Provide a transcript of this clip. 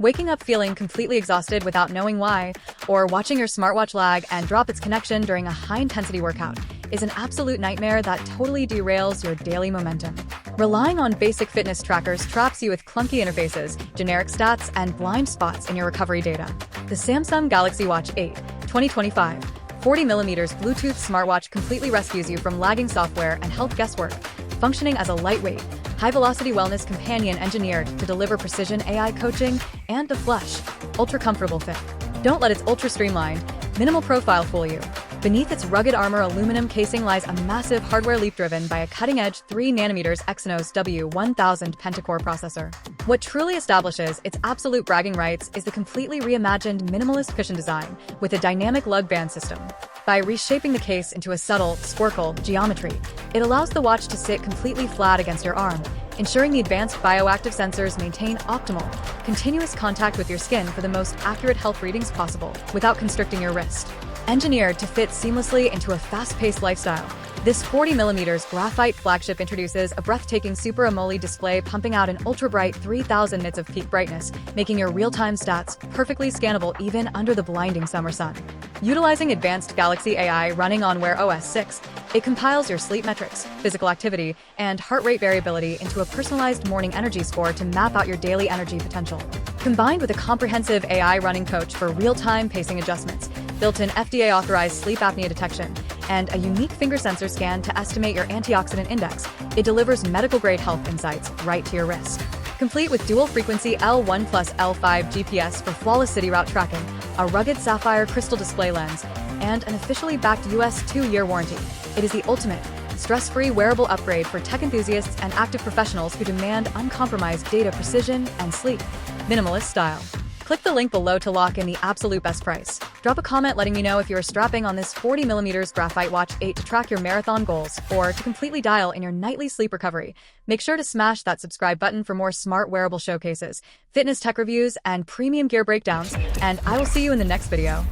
Waking up feeling completely exhausted without knowing why, or watching your smartwatch lag and drop its connection during a high-intensity workout is an absolute nightmare that totally derails your daily momentum. Relying on basic fitness trackers traps you with clunky interfaces, generic stats, and blind spots in your recovery data. The Samsung Galaxy Watch 8 2025 40mm Bluetooth smartwatch completely rescues you from lagging software and health guesswork, functioning as a lightweight, high-velocity wellness companion engineered to deliver precision AI coaching and a flush, ultra-comfortable fit. Don't let its ultra-streamlined, minimal profile fool you. Beneath its rugged armor aluminum casing lies a massive hardware leap driven by a cutting-edge 3nm Exynos W1000 pentacore processor. What truly establishes its absolute bragging rights is the completely reimagined minimalist cushion design with a dynamic lug band system. By reshaping the case into a subtle, spherical geometry, it allows the watch to sit completely flat against your arm, ensuring the advanced bioactive sensors maintain optimal, continuous contact with your skin for the most accurate health readings possible without constricting your wrist. Engineered to fit seamlessly into a fast-paced lifestyle, this 40mm graphite flagship introduces a breathtaking Super AMOLED display pumping out an ultra-bright 3000 nits of peak brightness, making your real-time stats perfectly scannable even under the blinding summer sun. Utilizing advanced Galaxy AI running on Wear OS 6, it compiles your sleep metrics, physical activity, and heart rate variability into a personalized morning energy score to map out your daily energy potential. Combined with a comprehensive AI running coach for real-time pacing adjustments, built-in FDA-authorized sleep apnea detection, and a unique finger sensor scan to estimate your antioxidant index, it delivers medical-grade health insights right to your wrist. Complete with dual-frequency L1 plus L5 GPS for flawless city route tracking, a rugged sapphire crystal display lens, and an officially backed US 2-year warranty, it is the ultimate, stress-free wearable upgrade for tech enthusiasts and active professionals who demand uncompromised data precision and sleek, minimalist style. Click the link below to lock in the absolute best price. Drop a comment letting me know if you are strapping on this 40mm graphite watch 8 to track your marathon goals or to completely dial in your nightly sleep recovery. Make sure to smash that subscribe button for more smart wearable showcases, fitness tech reviews, and premium gear breakdowns, and I will see you in the next video.